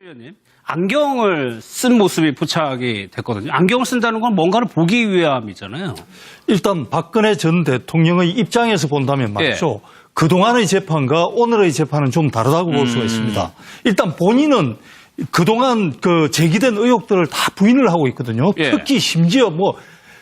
의원님, 안경을 쓴 모습이 포착이 됐거든요. 안경을 쓴다는 건 뭔가를 보기 위함이잖아요. 일단 박근혜 전 대통령의 입장에서 본다면 말이죠. 그동안의 재판과 오늘의 재판은 좀 다르다고 볼 수가 있습니다. 일단 본인은 그동안 제기된 의혹들을 다 부인을 하고 있거든요. 특히 심지어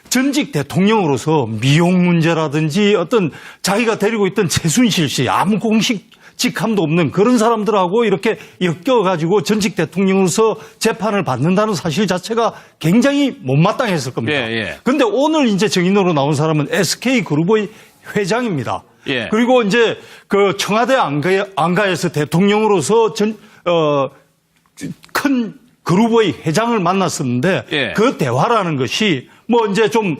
전직 대통령으로서 미용 문제라든지 어떤 자기가 데리고 있던 최순실 씨 아무 공식 직함도 없는 그런 사람들하고 이렇게 엮여가지고 전직 대통령으로서 재판을 받는다는 사실 자체가 굉장히 못마땅했을 겁니다. 그런데 오늘 이제 증인으로 나온 사람은 SK그룹의 회장입니다. 그리고 이제 청와대 안가에서 대통령으로서 큰 그룹의 회장을 만났었는데 그 대화라는 것이 이제 좀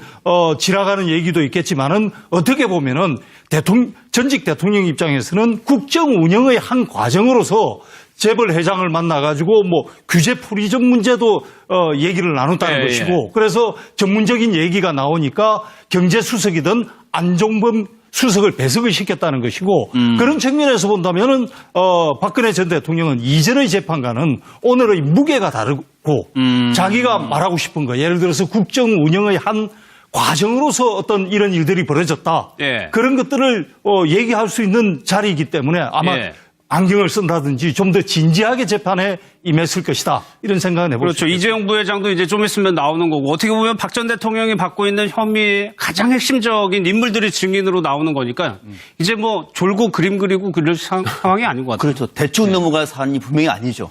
지나가는 얘기도 있겠지만은 어떻게 보면은 전직 대통령 입장에서는 국정 운영의 한 과정으로서 재벌 회장을 만나가지고 규제 프리즘 문제도 얘기를 나눴다는 것이고 그래서 전문적인 얘기가 나오니까 경제수석이든 안종범 수석을 배석을 시켰다는 것이고 그런 측면에서 본다면은 박근혜 전 대통령은 이전의 재판과는 오늘의 무게가 다르고 자기가 말하고 싶은 거 예를 들어서 국정 운영의 한 과정으로서 어떤 이런 일들이 벌어졌다. 그런 것들을 얘기할 수 있는 자리이기 때문에 아마 안경을 쓴다든지 좀 더 진지하게 재판에 임했을 것이다. 이런 생각은 해볼 수 있습니다. 이재용 부회장도 이제 좀 있으면 나오는 거고 어떻게 보면 박 전 대통령이 받고 있는 혐의의 가장 핵심적인 인물들이 증인으로 나오는 거니까 이제 졸고 그림 그리고 그럴 상황이 아닌 것 같아요. 그렇죠. 대충 넘어갈 사안이 분명히 아니죠.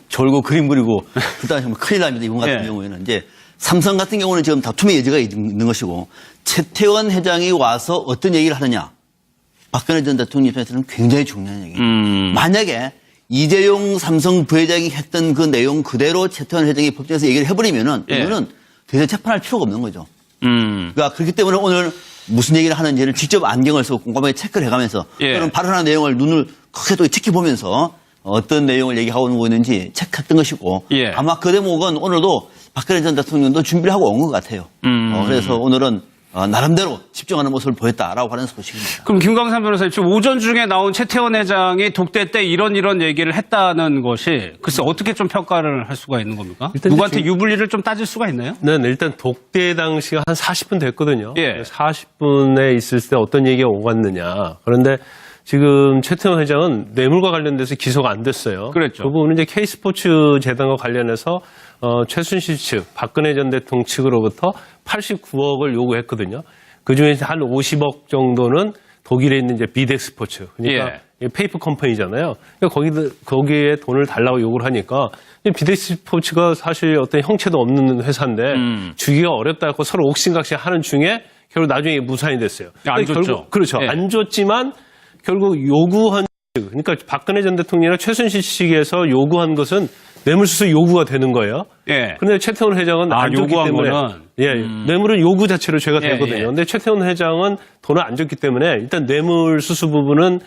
졸고 그림 그리고 그다음에 큰일 납니다. 이번 같은 경우에는 이제 삼성 같은 경우는 지금 다툼의 여지가 있는 것이고 최태원 회장이 와서 어떤 얘기를 하느냐. 박근혜 전 대통령 입장에서는 굉장히 중요한 얘기예요. 만약에 이재용 삼성 부회장이 했던 그 내용 그대로 최태원 회장이 법정에서 얘기를 해버리면은 이거는 더 이상 재판할 필요가 없는 거죠. 그러니까 그렇기 때문에 오늘 무슨 얘기를 하는지를 직접 안경을 쓰고 꼼꼼하게 체크를 해가면서 또는 발언한 내용을 눈을 크게 또 지켜보면서 어떤 내용을 얘기하고 있는지 체크했던 것이고 아마 그 대목은 오늘도 박근혜 전 대통령도 준비를 하고 온 것 같아요. 그래서 오늘은 나름대로 집중하는 모습을 보였다라고 하는 소식입니다. 그럼 김광삼 변호사님, 지금 오전 중에 나온 최태원 회장이 독대 때 이런 얘기를 했다는 것이 글쎄 어떻게 좀 평가를 할 수가 있는 겁니까? 누구한테 유불리를 좀 따질 수가 있나요? 네, 일단 독대 당시가 한 40분 됐거든요. 40분에 있을 때 어떤 얘기가 오갔느냐. 그런데 지금 최태원 회장은 뇌물과 관련돼서 기소가 안 됐어요. 그랬죠. 그 부분은 이제 K스포츠 재단과 관련해서 최순실 측, 박근혜 전 대통령 측으로부터 89억을 요구했거든요. 그 중에서 한 50억 정도는 독일에 있는 이제 비덱스포츠, 그러니까 페이퍼 컴퍼니잖아요. 그러니까 거기에 돈을 달라고 요구를 하니까 비덱스포츠가 사실 어떤 형체도 없는 회사인데 주기가 어렵다고 서로 옥신각신 하는 중에 결국 나중에 무산이 됐어요. 안 줬죠. 그렇죠. 안 줬지만 결국 요구한 그러니까 박근혜 전 대통령이나 최순실 측에서 요구한 것은 뇌물수수 요구가 되는 거예요. 그런데 최태원 회장은 안 줬기 때문에 뇌물은 요구 자체로 죄가 되거든요. 그런데 최태원 회장은 돈을 안 줬기 때문에 일단 뇌물수수 부분은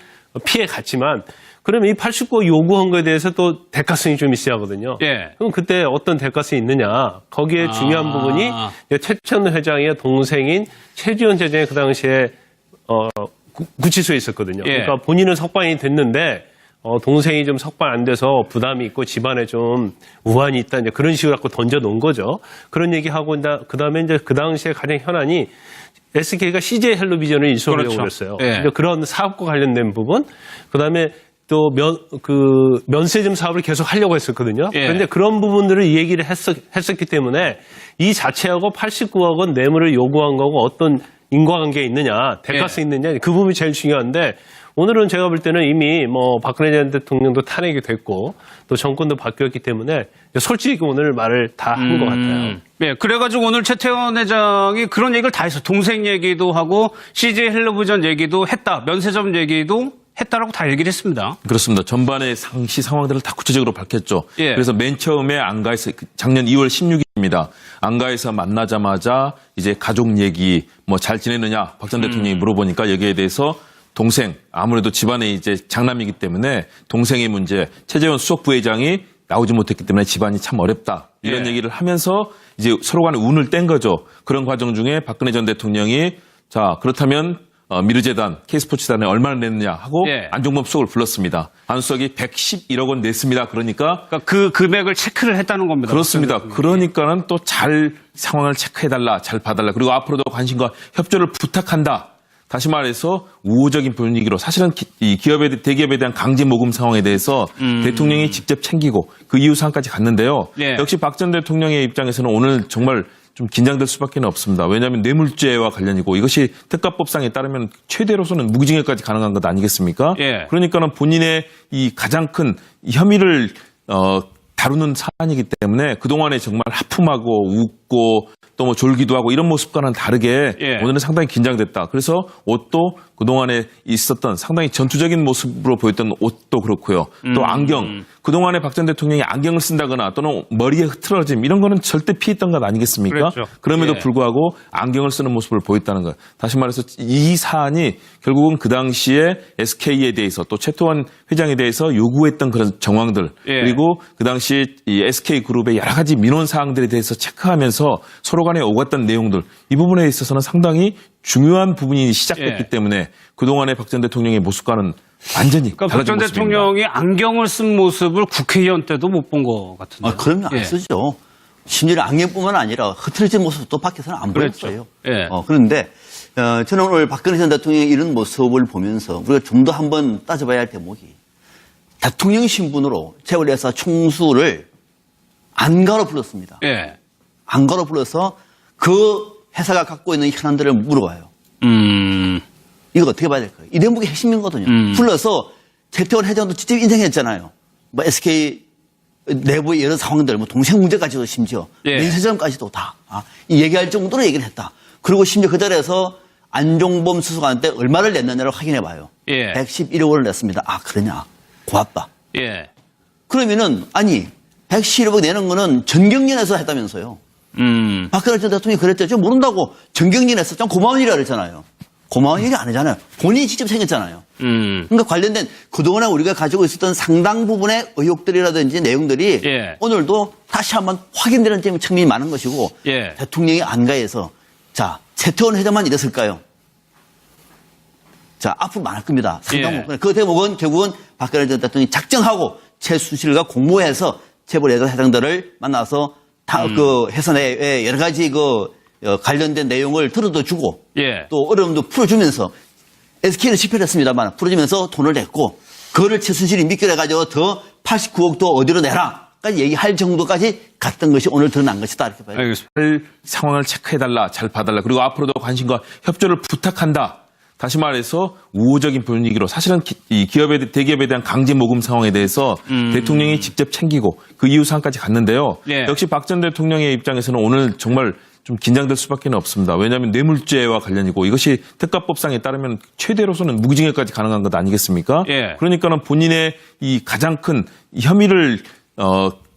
피해 갔지만 그러면 이 89억 요구한 거에 대해서 또 대가성이 좀 있어야 하거든요. 그럼 그때 어떤 대가성이 있느냐. 거기에 중요한 부분이 최태원 회장의 동생인 최지원 회장이 그 당시에 구치소에 있었거든요. 그러니까 본인은 석방이 됐는데 동생이 좀 석방 안 돼서 부담이 있고 집안에 좀 우환이 있다 이제 그런 식으로 갖고 던져 놓은 거죠. 그런 얘기하고 그다음에 이제 그 당시에 가장 현안이 SK가 CJ 헬로비전을 인수하려고 했어요. 그런 사업과 관련된 부분, 그다음에 또 면세점 사업을 계속 하려고 했었거든요. 그런데 그런 부분들을 이 얘기를 했었기 때문에 이 자체하고 89억은 뇌물을 요구한 거고 어떤 인과관계가 있느냐, 대가성이 있느냐, 그 부분이 제일 중요한데 오늘은 제가 볼 때는 이미 박근혜 전 대통령도 탄핵이 됐고 또 정권도 바뀌었기 때문에 솔직히 오늘 말을 다 한 것 같아요. 그래가지고 오늘 최태원 회장이 그런 얘기를 다 했어. 동생 얘기도 하고 CJ 헬로비전 얘기도 했다. 면세점 얘기도 했다라고 다 얘기를 했습니다. 그렇습니다. 전반의 상시 상황들을 다 구체적으로 밝혔죠. 그래서 맨 처음에 안가에서 작년 2월 16일입니다. 안가에서 만나자마자 이제 가족 얘기 잘 지내느냐 박 전 대통령이 물어보니까 여기에 대해서 동생 아무래도 집안에 이제 장남이기 때문에 동생의 문제 최재원 수석 부회장이 나오지 못했기 때문에 집안이 참 어렵다 이런 얘기를 하면서 이제 서로 간에 운을 뗀 거죠. 그런 과정 중에 박근혜 전 대통령이 자 그렇다면 미르재단, K스포츠단에 얼마나 냈느냐 하고 예. 안종범 수석을 불렀습니다. 안 수석이 111억 원 냈습니다. 그러니까 그 금액을 체크를 했다는 겁니다. 그렇습니다. 그러니까는 또 잘 상황을 체크해달라, 잘 봐달라. 그리고 앞으로도 관심과 협조를 부탁한다. 다시 말해서 우호적인 분위기로 사실은 이 대기업에 대한 강제 모금 상황에 대해서 대통령이 직접 챙기고 그 이후 상까지 갔는데요. 예. 역시 박 전 대통령의 입장에서는 오늘 정말 좀 긴장될 수밖에 없습니다. 왜냐하면 뇌물죄와 관련이고 이것이 특가법상에 따르면 최대로서는 무기징역까지 가능한 것 아니겠습니까? 예. 그러니까는 본인의 이 가장 큰 혐의를 다루는 사안이기 때문에 그동안에 정말 하품하고 웃고 또 뭐 졸기도 하고 이런 모습과는 다르게 예. 오늘은 상당히 긴장됐다. 그래서 옷도 그동안에 있었던 상당히 전투적인 모습으로 보였던 옷도 그렇고요. 또 안경. 그동안에 박 전 대통령이 안경을 쓴다거나 또는 머리에 흐트러짐 이런 거는 절대 피했던 것 아니겠습니까? 그랬죠. 그럼에도 예. 불구하고 안경을 쓰는 모습을 보였다는 것. 다시 말해서 이 사안이 결국은 그 당시에 SK에 대해서 또 최태원 회장에 대해서 요구했던 그런 정황들 예. 그리고 그 당시 이 SK그룹의 여러 가지 민원 사항들에 대해서 체크하면서 서로 간에 오갔던 내용들 이 부분에 있어서는 상당히 중요한 부분이 시작됐기 예. 때문에 그동안의 박 전 대통령의 모습과는 완전히 그러니까 박 전 달라진 모습입니다. 대통령이 안경을 쓴 모습을 국회의원 때도 못 본 것 같은데. 아, 그러면 안 예. 쓰죠. 심지어 안경뿐만 아니라 흐트러진 모습도 밖에서는 안 그랬죠. 보였어요. 예. 그런데 저는 오늘 박근혜 전 대통령의 이런 모습을 보면서 우리가 좀 더 한번 따져봐야 할 대목이 대통령 신분으로 재벌회사 총수를 안가로 불렀습니다. 예. 안가로 불러서 그 회사가 갖고 있는 현안들을 물어봐요. 이거 어떻게 봐야 될까요? 이 대목이 핵심이거든요. 불러서 최태원 회장도 직접 인정했잖아요. 뭐 SK 내부의 여러 상황들, 뭐 동생 문제까지도 심지어 예. 면세점까지도 다 이 얘기할 정도로 얘기를 했다. 그리고 심지어 그 자리에서 안종범 수석한테 얼마를 냈느냐를 확인해 봐요. 예. 111억 원을 냈습니다. 아, 그러냐. 고맙다. 예. 그러면은 아니 111억 내는 거는 전경련에서 했다면서요. 박근혜 전 대통령이 그랬죠. 저 모른다고 전경련에서 좀 고마운 일이라 그랬잖아요. 고마운 일이 아니잖아요. 본인이 직접 생겼잖아요. 그러니까 관련된 그동안에 우리가 가지고 있었던 상당 부분의 의혹들이라든지 내용들이 예. 오늘도 다시 한번 확인되는 점이 측면이 많은 것이고 예. 대통령이 안가에서 자 최태원 회장만 이랬을까요? 자 앞으로 많을 겁니다. 상당 부분. 그 대목은 결국은 박근혜 전 대통령이 작정하고 최순실과 공모해서 재벌 회장들을 만나서 그 회사 내에 여러 가지 관련된 내용을 들어도 주고 예. 또 어려움도 풀어주면서 SK는 실패를 했습니다만 풀어주면서 돈을 냈고 그거를 최순실이 미결해가지고 더 89억도 어디로 내라까지 얘기할 정도까지 갔던 것이 오늘 드러난 것이다 이렇게 봐요. 알겠습니다. 잘 상황을 체크해달라, 잘 봐달라. 그리고 앞으로도 관심과 협조를 부탁한다. 다시 말해서 우호적인 분위기로 사실은 이 대기업에 대한 강제 모금 상황에 대해서 대통령이 직접 챙기고 그 이후 상까지 갔는데요. 예. 역시 박 전 대통령의 입장에서는 오늘 정말 좀 긴장될 수밖에 없습니다. 왜냐하면 뇌물죄와 관련이고 이것이 특가법상에 따르면 최대로서는 무기징역까지 가능한 것 아니겠습니까? 예. 그러니까는 본인의 이 가장 큰 혐의를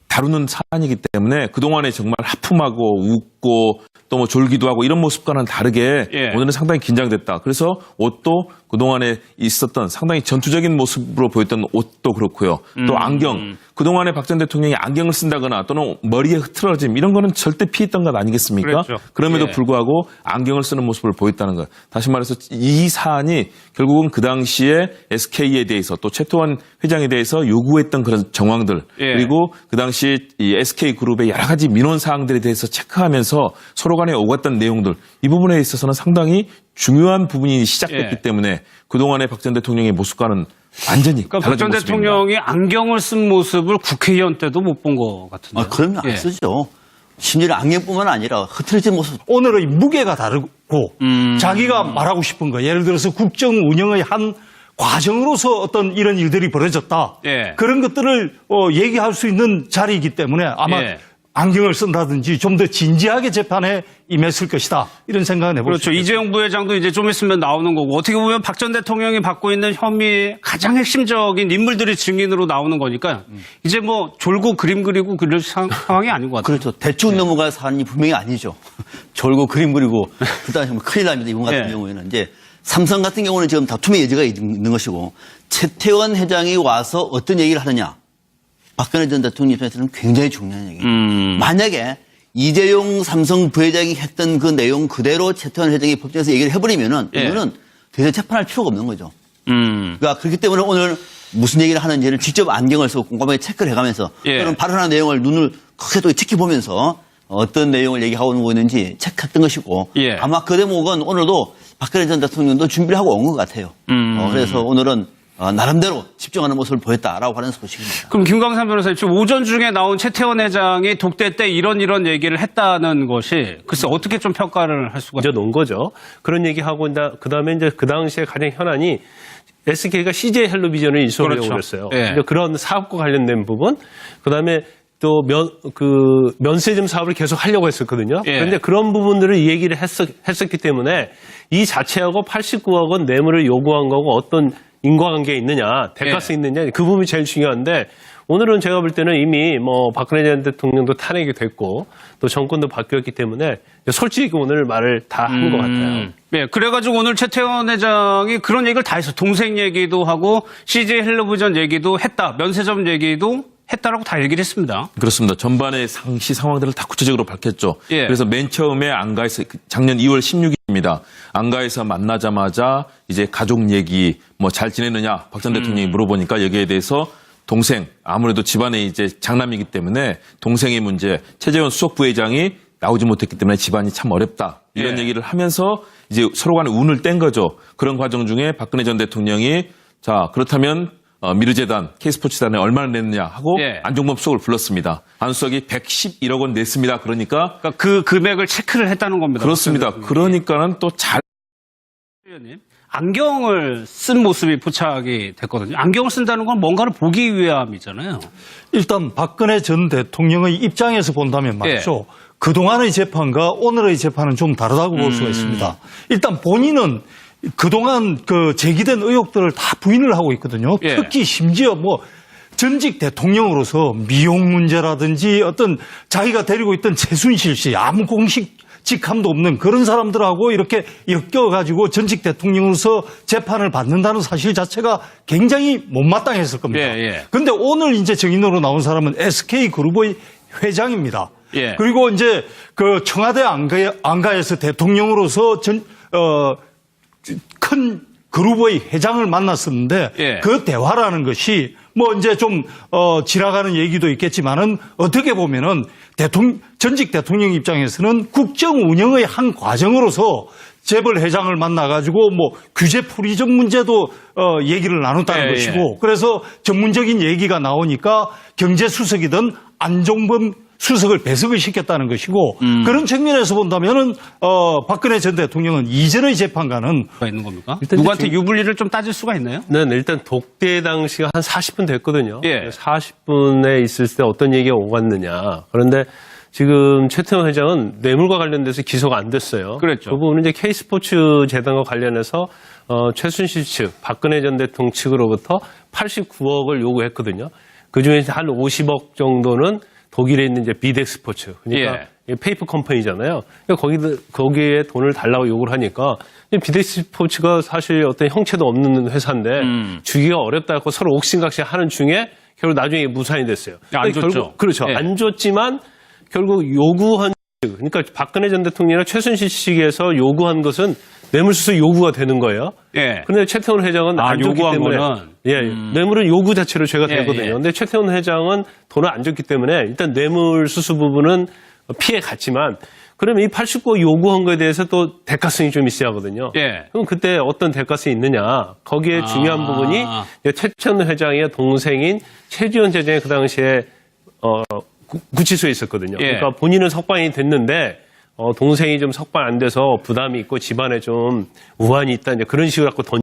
다루는 사안이기 때문에 그동안에 정말 하품하고 웃고 또 뭐 졸기도 하고 이런 모습과는 다르게 예. 오늘은 상당히 긴장됐다. 그래서 옷도 그동안에 있었던 상당히 전투적인 모습으로 보였던 옷도 그렇고요. 또 안경. 그동안에 박 전 대통령이 안경을 쓴다거나 또는 머리에 흐트러짐 이런 거는 절대 피했던 것 아니겠습니까? 그랬죠. 그럼에도 예. 불구하고 안경을 쓰는 모습을 보였다는 것. 다시 말해서 이 사안이 결국은 그 당시에 SK에 대해서 또 최태원 회장에 대해서 요구했던 그런 정황들 예. 그리고 그 당시 이 SK그룹의 여러 가지 민원 사항들에 대해서 체크하면서 서로 간에 오갔던 내용들 이 부분에 있어서는 상당히 중요한 부분이 시작됐기 예. 때문에 그동안의 박 전 대통령의 모습과는 완전히 그러니까 박 달라진 전 모습입니다. 대통령이 안경을 쓴 모습을 국회의원 때도 못 본 것 같은데. 아, 그러면 안 쓰죠. 심지어 안경뿐만 아니라 흐트러진 모습. 오늘의 무게가 다르고 자기가 말하고 싶은 거 예를 들어서 국정 운영의 한 과정으로서 어떤 이런 일들이 벌어졌다. 예. 그런 것들을 얘기할 수 있는 자리이기 때문에 아마 예. 안경을 쓴다든지 좀 더 진지하게 재판에 임했을 것이다. 이런 생각은 해볼 수 그렇죠. 있습니다. 이재용 부회장도 이제 좀 있으면 나오는 거고 어떻게 보면 박 전 대통령이 받고 있는 혐의의 가장 핵심적인 인물들이 증인으로 나오는 거니까 이제 뭐 졸고 그림 그리고 그럴 상황이 아닌 것 같아요. 그렇죠. 대충 넘어갈 사안이 분명히 아니죠. 졸고 그림 그리고 그다음에 큰일 납니다. 이번 같은 예. 경우에는 이제 삼성 같은 경우는 지금 다툼의 여지가 있는 것이고 최태원 회장이 와서 어떤 얘기를 하느냐. 박근혜 전 대통령 입장에서는 굉장히 중요한 얘기예요. 만약에 이재용 삼성 부회장이 했던 그 내용 그대로 최태원 회장이 법정에서 얘기를 해버리면은 예. 이거는 더 재판할 필요가 없는 거죠. 그러니까 그렇기 때문에 오늘 무슨 얘기를 하는지를 직접 안경을 쓰고 꼼꼼하게 체크를 해가면서 또는 발언하는 내용을 눈을 크게 또 지켜보면서 어떤 내용을 얘기하고 있는지 체크했던 것이고 아마 그 대목은 오늘도 박근혜 전 대통령도 준비를 하고 온 것 같아요. 그래서 오늘은 나름대로 집중하는 모습을 보였다라고 하는 소식입니다. 그럼 김광삼 변호사님, 지금 오전 중에 나온 최태원 회장이 독대 때 이런 얘기를 했다는 것이 글쎄 어떻게 좀 평가를 할 수가 이제 놓은 거죠. 그런 얘기하고 그 다음에 이제 그 당시에 가장 현안이 SK가 CJ 헬로비전을 인수하려고 그랬어요. 예. 그런 사업과 관련된 부분, 그 다음에 또 면세점 사업을 계속 하려고 했었거든요. 그런데 그런 부분들을 이 얘기를 했었기 때문에 이 자체하고 89억 원 뇌물을 요구한 거고 어떤 인과관계가 있느냐, 대가성이 있느냐, 그 부분이 제일 중요한데 오늘은 제가 볼 때는 이미 박근혜 전 대통령도 탄핵이 됐고 또 정권도 바뀌었기 때문에 솔직히 오늘 말을 다 한 것 같아요. 네, 그래가지고 오늘 최태원 회장이 그런 얘기를 다 했어. 동생 얘기도 하고 CJ 헬로비전 얘기도 했다. 면세점 얘기도 했다라고 다 얘기를 했습니다. 그렇습니다. 전반의 상시 상황들을 다 구체적으로 밝혔죠. 그래서 맨 처음에 안가에서 작년 2월 16일입니다. 안가에서 만나자마자 이제 가족 얘기 뭐 잘 지내느냐 박 전 대통령이 물어보니까 여기에 대해서 동생 아무래도 집안의 이제 장남이기 때문에 동생의 문제 최재원 수석 부회장이 나오지 못했기 때문에 집안이 참 어렵다 이런 얘기를 하면서 이제 서로 간에 운을 뗀 거죠. 그런 과정 중에 박근혜 전 대통령이 자 그렇다면 미르재단, K스포츠단에 얼마나 냈느냐 하고 안종범 수석을 불렀습니다. 안 수석이 111억 원 냈습니다. 그러니까 그 금액을 체크를 했다는 겁니다. 그렇습니다. 그러니까는 또 잘. 의원님, 안경을 쓴 모습이 포착이 됐거든요. 안경을 쓴다는 건 뭔가를 보기 위함이잖아요. 일단 박근혜 전 대통령의 입장에서 본다면 말이죠. 그동안의 재판과 오늘의 재판은 좀 다르다고 볼 수가 있습니다. 일단 본인은 그동안 제기된 의혹들을 다 부인을 하고 있거든요. 특히 심지어 전직 대통령으로서 미용 문제라든지 어떤 자기가 데리고 있던 최순실 씨 아무 공식 직함도 없는 그런 사람들하고 이렇게 엮여가지고 전직 대통령으로서 재판을 받는다는 사실 자체가 굉장히 못마땅했을 겁니다. 그런데 오늘 이제 증인으로 나온 사람은 SK그룹의 회장입니다. 그리고 이제 청와대 안가에서 대통령으로서 큰 그룹의 회장을 만났었는데 그 대화라는 것이 이제 좀 지나가는 얘기도 있겠지만은 어떻게 보면은 전직 대통령 입장에서는 국정 운영의 한 과정으로서 재벌 회장을 만나가지고 규제 프리즘 문제도 얘기를 나눴다는 것이고 그래서 전문적인 얘기가 나오니까 경제수석이든 안종범 수석을 배석을 시켰다는 것이고 그런 측면에서 본다면은 박근혜 전 대통령은 이전의 재판과는 있는 겁니까? 누구한테 유불리를 좀 따질 수가 있나요? 네, 일단 독대 당시가 한 40분 됐거든요. 40분에 있을 때 어떤 얘기가 오갔느냐. 그런데 지금 최태원 회장은 뇌물과 관련돼서 기소가 안 됐어요. 그랬죠. 그 부분은 이제 K스포츠 재단과 관련해서 최순실 측, 박근혜 전 대통령 측으로부터 89억을 요구했거든요. 그중에 한 50억 정도는 독일에 있는 이제 비덱스포츠, 그러니까 페이퍼 컴퍼니잖아요. 그러니까 거기에 돈을 달라고 요구를 하니까 비덱스포츠가 사실 어떤 형체도 없는 회사인데 주기가 어렵다 해서 서로 옥신각신 하는 중에 결국 나중에 무산이 됐어요. 안 줬죠. 그렇죠. 안 줬지만 결국 요구한 그러니까 박근혜 전 대통령이나 최순실 측에서 요구한 것은 뇌물수수 요구가 되는 거예요. 그런데 최태원 회장은 안 줬기 때문에 뇌물은 요구 자체로 죄가 되거든요. 그런데 최태원 회장은 돈을 안 줬기 때문에 일단 뇌물수수 부분은 피해 갔지만 그러면 이 89억 요구한 거에 대해서 또 대가성이 좀 있어야 하거든요. 그럼 그때 어떤 대가성이 있느냐. 거기에 중요한 부분이 최태원 회장의 동생인 최지원 회장이 그 당시에 구치소에 있었거든요. 그러니까 본인은 석방이 됐는데 동생이 좀 석방 안 돼서 부담이 있고 집안에 좀 우환이 있다 이제 그런 식으로 갖고